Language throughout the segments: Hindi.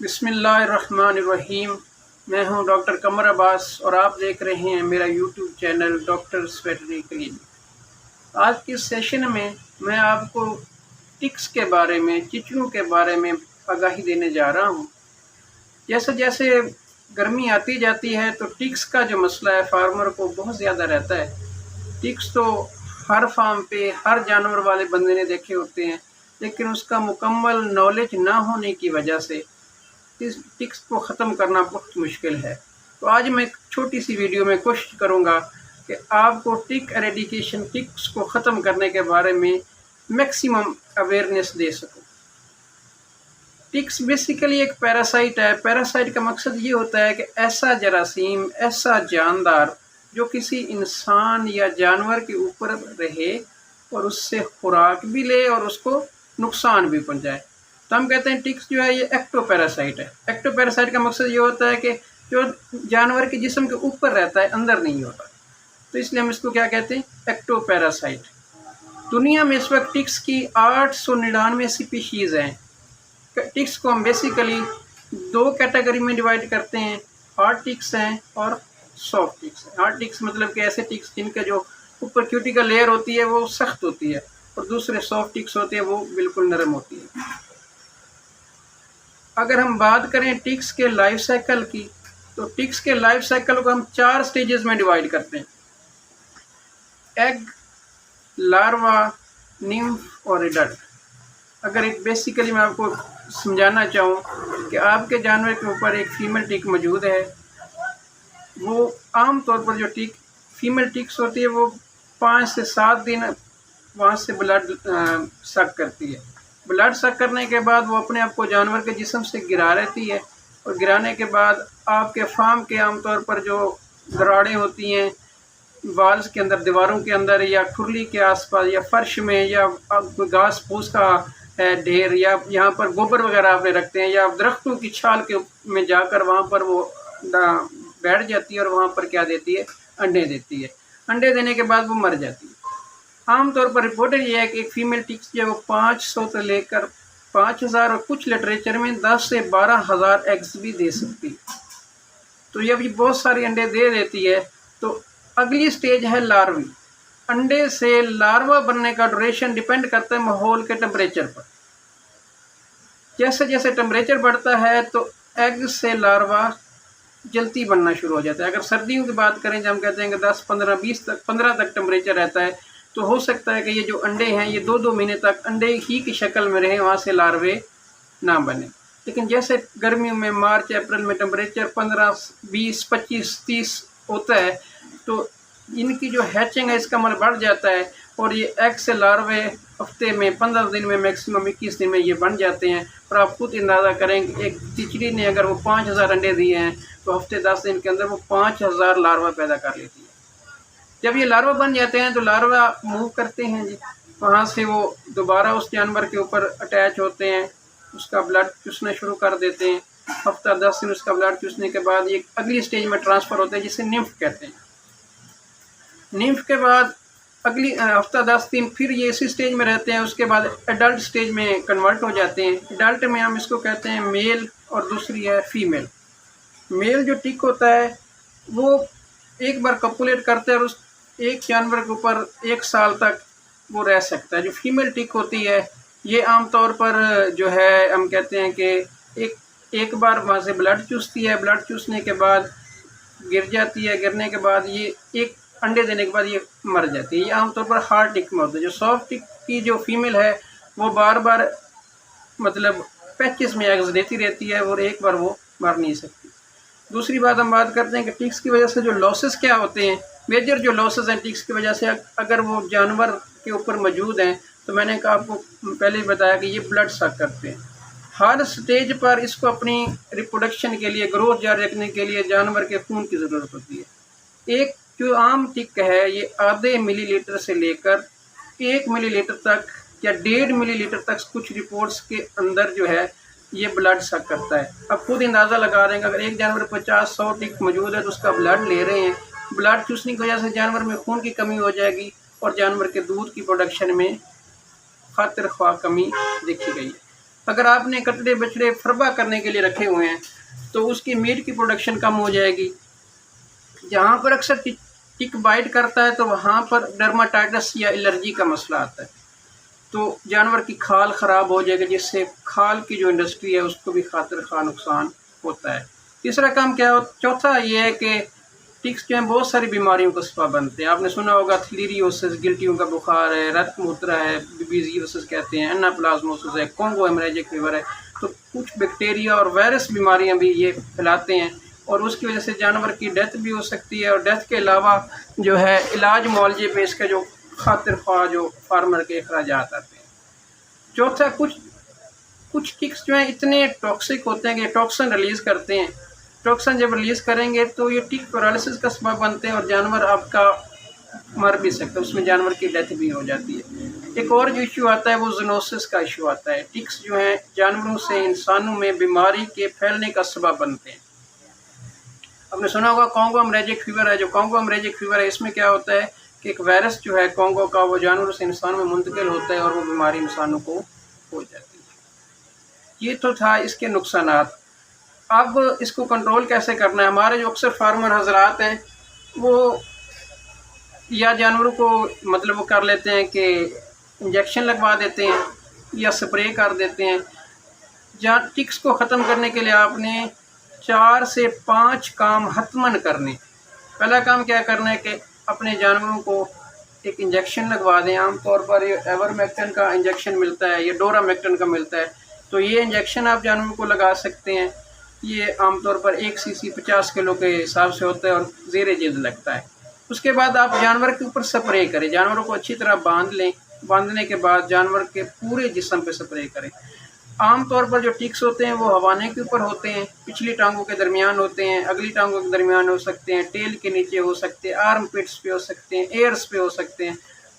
बिस्मिल्लाहिर्रहमानिर्रहीम। मैं हूं डॉक्टर कमर अब्बास और आप देख रहे हैं मेरा YouTube channel doctors veterinary clinic. आज के सेशन में मैं आपको टिक्स के बारे में, चिचड़ों के बारे में आगाही देने जा रहा हूं। जैसे जैसे गर्मी आती जाती है तो टिक्स का जो मसला है फार्मर को बहुत ज़्यादा रहता है। टिक्स तो हर फार्म पे हर जानवर वाले बंदे ने देखे होते हैं, लेकिन उसका मुकम्मल नॉलेज ना होने की वजह से इस टिक्स को ख़त्म करना बहुत मुश्किल है। तो आज मैं एक छोटी सी वीडियो में कोशिश करूंगा कि आपको टिक एरेडिकेशन, टिक्स को ख़त्म करने के बारे में मैक्सिमम अवेयरनेस दे सकूं। टिक्स बेसिकली एक पैरासाइट है। पैरासाइट का मकसद ये होता है कि ऐसा जरासीम, ऐसा जानदार जो किसी इंसान या जानवर के ऊपर रहे और उससे खुराक भी ले और उसको नुकसान भी पहुंचाए, तो हम कहते हैं टिक्स जो है ये एक्टोपैरासाइट है। एक्टोपैरासाइट का मकसद ये होता है कि जो जानवर के जिस्म के ऊपर रहता है, अंदर नहीं होता, तो इसलिए हम इसको क्या कहते हैं, एक्टोपैरासाइट। दुनिया में इस वक्त टिक्स की 899 स्पीशीज़ हैं। टिक्स को हम बेसिकली दो कैटेगरी में डिवाइड करते हैं, हार्ड टिक्स हैं और सॉफ्ट टिक्स हैं। हार्ड टिक्स मतलब कि ऐसे टिक्स जिनके जो ऊपर क्यूटिकल लेयर होती है वो सख्त होती है, और दूसरे सॉफ्ट टिक्स होते हैं वो बिल्कुल नरम होती है। अगर हम बात करें टिक्स के लाइफ साइकिल की, तो टिक्स के लाइफ साइकिल को हम 4 स्टेजेस में डिवाइड करते हैं: एग, लार्वा, निम्फ और एडल्ट। अगर एक बेसिकली मैं आपको समझाना चाहूँ कि आपके जानवर के ऊपर एक फीमेल टिक मौजूद है, वो आम तौर पर जो टिक फीमेल टिक्स होती है वो 5 से 7 दिन वहाँ से ब्लड सक करती है। ब्लड सक करने के बाद वो अपने आप को जानवर के जिस्म से गिरा रहती है, और गिराने के बाद आपके फार्म के आमतौर पर जो दरारें होती हैं वाल्स के अंदर, दीवारों के अंदर, या खुरली के आसपास, या फर्श में, या घास फूस का ढेर, या यहाँ पर गोबर वगैरह आपने रखते हैं, या दरख्तों की छाल के में जाकर वहाँ पर वो बैठ जाती है और वहाँ पर क्या देती है, अंडे देती है। अंडे देने के बाद वो मर जाती है। आमतौर पर रिपोर्टेड ये है कि एक फीमेल टिक्स जो है वो 500 से लेकर 5000 और कुछ लिटरेचर में 10 से 12,000 एग्स भी दे सकती है। तो जब ये बहुत सारे अंडे दे देती है तो अगली स्टेज है लार्वी। अंडे से लार्वा बनने का ड्यूरेशन डिपेंड करता है माहौल के टेम्परेचर पर। जैसे जैसे टेम्परेचर बढ़ता है तो एग से लार्वा जल्दी बनना शुरू हो जाता है। अगर सर्दियों की बात करें, जब हम कहते हैं कि 10, 15, 20 तक 15 तक टेम्परेचर रहता है, तो हो सकता है कि ये जो अंडे हैं ये 2-2 महीने तक अंडे ही की शक्ल में रहे, वहाँ से लार्वे ना बने। लेकिन जैसे गर्मियों में मार्च अप्रैल में टेम्परेचर 15, 20, 25, 30 होता है, तो इनकी जो हैचिंग है इसका अमल बढ़ जाता है, और ये एग से लार्वे हफ्ते में 15 दिन में, मैक्सिमम 21 दिन में ये बन जाते हैं। और आप खुद अंदाज़ा करें कि एक चिचड़ी ने अगर वो 5000 अंडे दिए हैं तो हफ्ते 10 दिन के अंदर वो 5000 लार्वा पैदा कर लेती है। जब ये लार्वा बन जाते हैं तो लार्वा मूव करते हैं जी, वहाँ से वो दोबारा उस जानवर के ऊपर अटैच होते हैं, उसका ब्लड चूसना शुरू कर देते हैं। हफ्ता 10 दिन उसका ब्लड चूसने के बाद ये अगली स्टेज में ट्रांसफ़र होते हैं जिसे निम्फ कहते हैं। निम्फ के बाद अगली हफ्ता 10 दिन फिर ये इसी स्टेज में रहते हैं। उसके बाद एडल्ट स्टेज में कन्वर्ट हो जाते हैं। एडल्ट में हम इसको कहते हैं मेल, और दूसरी है फीमेल। मेल जो टिक होता है वो एक बार कपुलेट करता है और उस एक जानवर के ऊपर 1 साल तक वो रह सकता है। जो फीमेल टिक होती है ये आमतौर पर जो है हम कहते हैं कि एक बार वहाँ से ब्लड चूसती है, ब्लड चूसने के बाद गिर जाती है, गिरने के बाद ये एक अंडे देने के बाद ये मर जाती है। ये आमतौर पर हार्ड टिक में होता है। जो सॉफ्ट टिक की जो फीमेल है वो बार बार मतलब पैचेस में एग्स देती रहती है और एक बार वो मर नहीं सकती। दूसरी बात हम बात करते हैं कि टिक्स की वजह से जो लॉसेस क्या होते हैं। मेजर जो लॉसेस हैं टिक्स की वजह से, अगर वो जानवर के ऊपर मौजूद हैं, तो मैंने कहा आपको पहले ही बताया कि ये ब्लड सक करते हैं। हर स्टेज पर इसको अपनी रिप्रोडक्शन के लिए, ग्रोथ जारी रखने के लिए जानवर के खून की ज़रूरत होती है। एक जो आम टिक है ये आधे मिलीलीटर से लेकर 1 मिलीलीटर तक या 1.5 मिलीलीटर तक कुछ रिपोर्ट्स के अंदर जो है ये ब्लड सक करता है। अब खुद अंदाज़ा लगा रहे हैं कि अगर एक जानवर 50-100 टिक मौजूद है तो उसका ब्लड ले रहे हैं। ब्लड चूसने की वजह से जानवर में खून की कमी हो जाएगी और जानवर के दूध की प्रोडक्शन में खातिर ख्वाह कमी देखी गई है। अगर आपने कटड़े बछड़े फरबा करने के लिए रखे हुए हैं तो उसकी मीट की प्रोडक्शन कम हो जाएगी। जहाँ पर अक्सर टिक बाइट करता है तो वहाँ पर डर्माटाइटिस या एलर्जी का मसला आता है, तो जानवर की खाल ख़राब हो जाएगी, जिससे खाल की जो इंडस्ट्री है उसको भी खातिर खा नुकसान होता है। तीसरा काम क्या हो, चौथा ये है कि टिक्स जो हैं बहुत सारी बीमारियों का सबब बनते हैं। आपने सुना होगा थ्लीरियोसिस, गिल्टियों का बुखार है, रक्त मूत्रा है, बीबीजीओसिस कहते हैं, एनाप्लाज्मोसिस है, कॉन्गो हेमरेजिक फीवर है। तो कुछ बैक्टीरिया और वायरस बीमारियां भी ये फैलाते हैं और उसकी वजह से जानवर की डेथ भी हो सकती है। और डेथ के अलावा जो है इलाज मुआवजे पे इसका जो खातिर ख्वाह जो फार्मर के अखराजात आते हैं। चौथा, कुछ टिक्स जो हैं इतने टॉक्सिक होते हैं कि टॉक्सिन रिलीज़ करते हैं। टॉक्सिन जब रिलीज़ करेंगे तो ये टिक पैरालिसिस का सबब बनते हैं और जानवर आपका मर भी सकता है, उसमें जानवर की डेथ भी हो जाती है। एक और जो इशू आता है वो जूनोसिस का इशू आता है। टिक्स जो हैं जानवरों से इंसानों में बीमारी के फैलने का सबब बनते हैं। आपने सुना होगा कॉन्गो हेमरेजिक फीवर है। जो कॉन्गो हेमरेजिक फीवर है इसमें क्या होता है कि एक वायरस जो है कॉन्गो का वो जानवरों से इंसानों में मुंतकिल होता है और वो बीमारी इंसानों को हो जाती है। ये तो था इसके नुकसानात। अब इसको कंट्रोल कैसे करना है। हमारे जो अक्सर फार्मर हजरात हैं वो या जानवरों को मतलब वो कर लेते हैं कि इंजेक्शन लगवा देते हैं या स्प्रे कर देते हैं। जहाँ टिक्स को ख़त्म करने के लिए आपने 4 से 5 काम हतमन करने। पहला काम क्या करना है कि अपने जानवरों को एक इंजेक्शन लगवा दें। आमतौर पर ये एवरमेक्टिन का इंजेक्शन मिलता है, ये डोरामेक्टिन का मिलता है, तो ये इंजेक्शन आप जानवरों को लगा सकते हैं। ये आमतौर पर 1 सीसी 50 किलो के हिसाब से होता है और ज़ेरे जिल्द लगता है। उसके बाद आप जानवर के ऊपर स्प्रे करें, जानवरों को अच्छी तरह बांध लें। बांधने के बाद जानवर के पूरे जिस्म पे स्प्रे करें। आमतौर पर जो टिक्स होते हैं वो हवाने के ऊपर होते हैं, पिछली टांगों के दरमियान होते हैं, अगली टांगों के दरमियान हो सकते हैं, टेल के नीचे हो सकते हैं, आर्म पिट्स पे हो सकते हैं, एयर्स पे हो सकते हैं।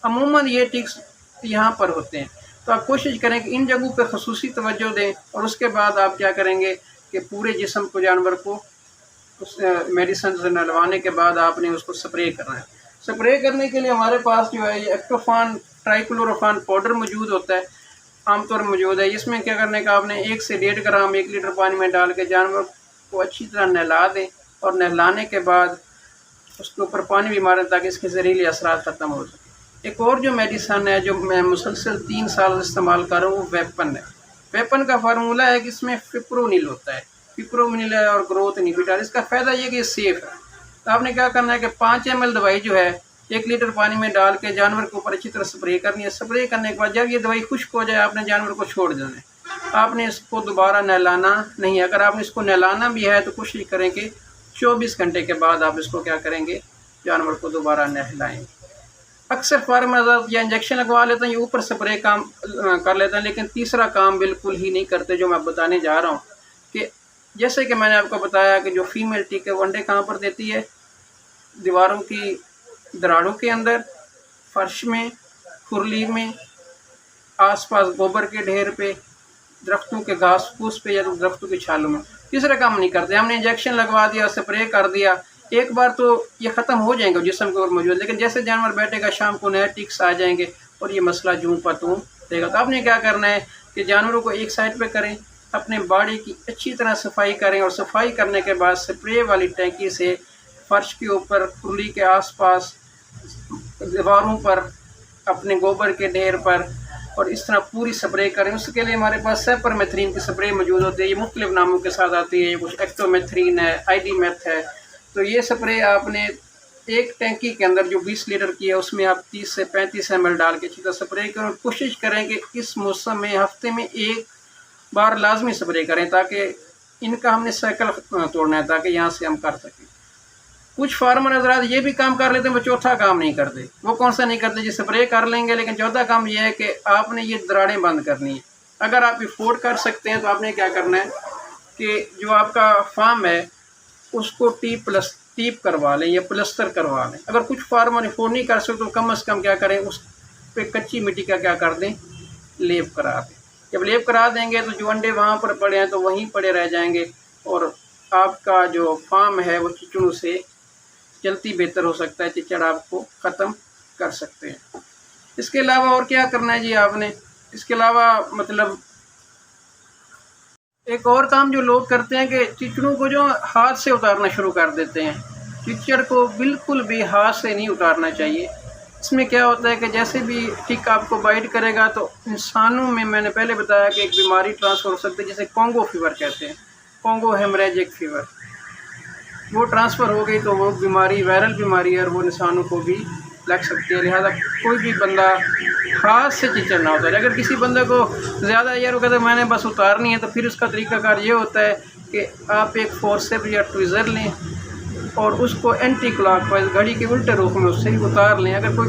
अमूमन ये टिक्स यहाँ पर होते हैं। तो आप कोशिश करें कि इन जगहों पे खसूसी तवज्जो दें और उसके बाद आप क्या करेंगे कि पूरे जिस्म को जानवर को उस मेडिसिन से नलवाने के बाद आपने उसको स्प्रे करना है। स्प्रे करने के लिए हमारे पास जो है ये एक्टोफान ट्राइक्लोरोफान पाउडर मौजूद होता है, आमतौर पर मौजूद है। इसमें क्या करने का आपने 1 से 1.5 ग्राम 1 लीटर पानी में डाल के जानवर को अच्छी तरह नहला दें और नहलाने के बाद उसके ऊपर पानी भी मारें ताकि इसके जहरीले असरात ख़त्म हो सके। एक और जो मेडिसन है जो मैं मुसलसल 3 साल इस्तेमाल कर रहा हूँ वो वेपन है। वेपन का फार्मूला है कि इसमें फिप्रोनिल होता है, फिप्रोनिल है और ग्रोथ इनहिबिटर। इसका फ़ायदा ये कि ये सेफ़ है। तो आपने क्या करना है कि 5 ml दवाई जो है 1 लीटर पानी में डाल के जानवर के ऊपर अच्छी तरह स्प्रे करनी है। स्प्रे करने के बाद जब ये दवाई खुश्क हो जाए आपने जानवर को छोड़ देना है। आपने इसको दोबारा नहलाना नहीं है। अगर आपने इसको नहलाना भी है तो कोशिश करें कि 24 घंटे के बाद आप इसको क्या करेंगे, जानवर को दोबारा नहलाएं। अक्सर फार्मर या इंजेक्शन लगवा लेते हैं या ऊपर स्प्रे काम कर लेते हैं, लेकिन तीसरा काम बिल्कुल ही नहीं करते जो मैं बताने जा रहा हूँ। कि जैसे कि मैंने आपको बताया कि जो फीमेल टिक है वो अंडे कहाँ पर देती है, दीवारों की दरारों के अंदर, फर्श में, खुरली में, आसपास गोबर के ढेर पे, दरख्तों के घास फूस पे या तो दरख्तों की छालों में। तीसरा काम नहीं करते। हमने इंजेक्शन लगवा दिया, स्प्रे कर दिया, एक बार तो ये ख़त्म हो जाएंगे जिस्म के ऊपर मौजूद, लेकिन जैसे जानवर बैठेगा शाम को नए टिक्स आ जाएंगे और ये मसला जूं पर तूं देगा। तो आपने क्या करना है कि जानवरों को एक साइड पे करें, अपने बाड़ी की अच्छी तरह सफाई करें और सफाई करने के बाद स्प्रे वाली टैंकी से फर्श के ऊपर, खुरली के आसपास, दीवारों पर, अपने गोबर के ढेर पर और इस तरह पूरी स्प्रे करें। उसके लिए हमारे पास सेपरमेथ्रिन की स्प्रे मौजूद होती है। ये मुख्तलिफ नामों के साथ आती है, कुछ एक्टोमेथ्रिन है, आईडीमेथ है। तो ये स्प्रे आपने एक टैंकी के अंदर जो 20 लीटर की है उसमें आप 30 से 35 ml डाल के अच्छी तरह स्प्रे करें। कोशिश करें कि इस मौसम में हफ्ते में 1 बार लाजमी स्प्रे करें ताकि इनका हमने साइकिल तोड़ना है ताकि यहाँ से हम कर सकें। कुछ फार्मर हजरात ये भी काम कर लेते हैं, वो चौथा काम नहीं करते। वो कौन सा नहीं करते, जी स्प्रे कर लेंगे लेकिन चौथा काम ये है कि आपने ये दरारें बंद करनी है। अगर आप अफोर्ड कर सकते हैं तो आपने क्या करना है कि जो आपका फार्म है उसको टीप करवा लें या प्लस्तर करवा लें। अगर कुछ फार्मर अफोर्ड नहीं कर सकते तो कम से कम क्या करें, उस पे कच्ची मिट्टी का क्या कर दें, लेप करा दें। जब लेप करा देंगे तो जो अंडे वहाँ पर पड़े हैं तो वहीं पड़े रह जाएंगे और आपका जो फार्म है वो चिचड़ों से जल्दी बेहतर हो सकता है, चिचड़ आपको ख़त्म कर सकते हैं। इसके अलावा और क्या करना है जी आपने, इसके अलावा मतलब एक और काम जो लोग करते हैं कि चिचड़ों को जो हाथ से उतारना शुरू कर देते हैं। चिचड़ को बिल्कुल भी हाथ से नहीं उतारना चाहिए। इसमें क्या होता है कि जैसे भी टिक आपको बाइट करेगा तो इंसानों में मैंने पहले बताया कि एक बीमारी ट्रांसफ़र हो सकती है, जिसे कॉन्गो फीवर कहते हैं, कॉन्गो हेमरेजिक फीवर। वो ट्रांसफ़र हो गई तो वो बीमारी वायरल बीमारी है और वो इंसानों को भी लग सकती है। लिहाजा कोई भी बंदा हाथ से चिचड़ ना उतारे। अगर किसी बंदे को ज़्यादा यार वो कहते मैंने बस उतारनी है, तो फिर उसका तरीक़ाकार ये होता है कि आप एक फोर्सेप या ट्विज़र लें और उसको एंटी क्लॉकवाइज घड़ी के उल्टे रुख में उससे ही उतार लें। अगर कोई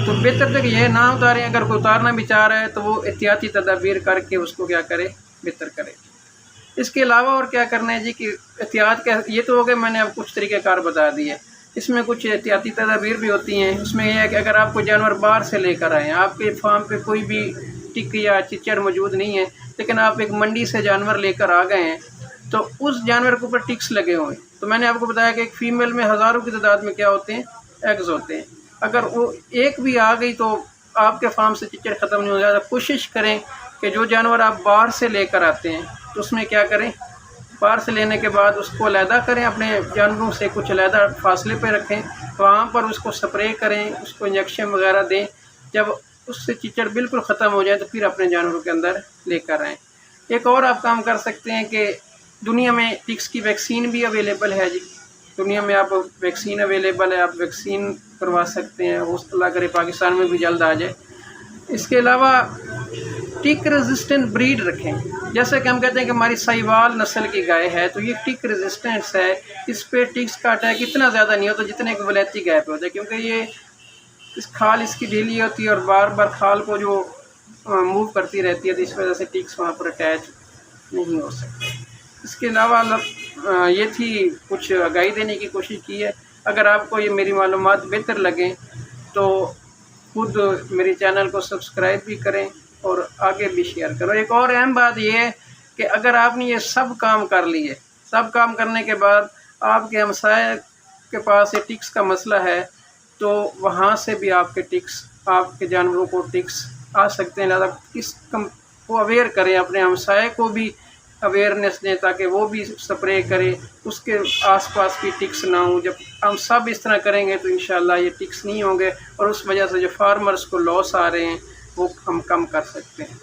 तो बेहतर है कि यह ना उतारें। अगर कोई उतारना भी चाह रहा है तो वो एहतियाती तदाबीर करके उसको क्या करे, बेहतर करे। इसके अलावा और क्या करना है जी कि एहतियात क्या, ये तो हो गए मैंने अब कुछ तरीक़ेकार बता दिए। इसमें कुछ एहतियाती तदाबीर भी होती हैं। उसमें यह है कि अगर आप कोई जानवर बाहर से लेकर आएँ, आपके फार्म पे कोई भी टिक या चिचड़ मौजूद नहीं है, लेकिन आप एक मंडी से जानवर लेकर आ गए हैं तो उस जानवर के ऊपर टिक्स लगे हुए हैं, तो मैंने आपको बताया कि एक फ़ीमेल में हज़ारों की तादाद में क्या होते हैं, एग्स होते हैं। अगर वो एक भी आ गई तो आपके फार्म से चिचड़ ख़त्म नहीं हो जाता। कोशिश करें कि जो जानवर आप बाहर से लेकर आते हैं तो उसमें क्या करें, बाहर से लेने के बाद उसको अलहदा करें, अपने जानवरों से कुछ अलहदा फासले पे रखें, वहाँ पर उसको स्प्रे करें, उसको इंजेक्शन वगैरह दें। जब उससे चिचड़ बिल्कुल ख़त्म हो जाए तो फिर अपने जानवरों के अंदर लेकर आएँ। एक और आप काम कर सकते हैं कि दुनिया में टिक्स की वैक्सीन भी अवेलेबल है जी। दुनिया में आप वैक्सीन अवेलेबल है, आप वैक्सीन करवा सकते हैं। हो अल्लाह करे पाकिस्तान में भी जल्द आ जाए। इसके अलावा टिक रेजिस्टेंट ब्रीड रखें। जैसे कि हम कहते हैं कि हमारी साहिवाल नस्ल की गाय है तो ये टिक रेजिस्टेंस है, इस पे टिक्स का अटैक इतना ज़्यादा नहीं होता जितने कि वलैती गाय पे होता है, क्योंकि ये इस खाल इसकी ढीली होती है और बार बार खाल को जो मूव करती रहती है, तो इस वजह से टिक्स वहाँ पर अटैच नहीं हो सकते। इसके अलावा ये थी कुछ आगाही देने की कोशिश की है। अगर आपको ये मेरी मालूमात बेहतर लगें तो खुद मेरे चैनल को सब्सक्राइब भी करें और आगे भी शेयर करो। एक और अहम बात यह है कि अगर आपने ये सब काम कर लिए, सब काम करने के बाद आपके हमसाये के पास ये टिक्स का मसला है, तो वहाँ से भी आपके टिक्स, आपके जानवरों को टिक्स आ सकते हैं। लिहाजा इस को अवेयर करें, अपने हमसाये को भी अवेयरनेस दें ताकि वो भी स्प्रे करे, उसके आसपास भी टिक्स ना हो। जब हम सब इस तरह करेंगे तो इंशाल्लाह ये टिक्स नहीं होंगे और उस वजह से जो फार्मर्स को लॉस आ रहे हैं वो हम कम कर सकते हैं।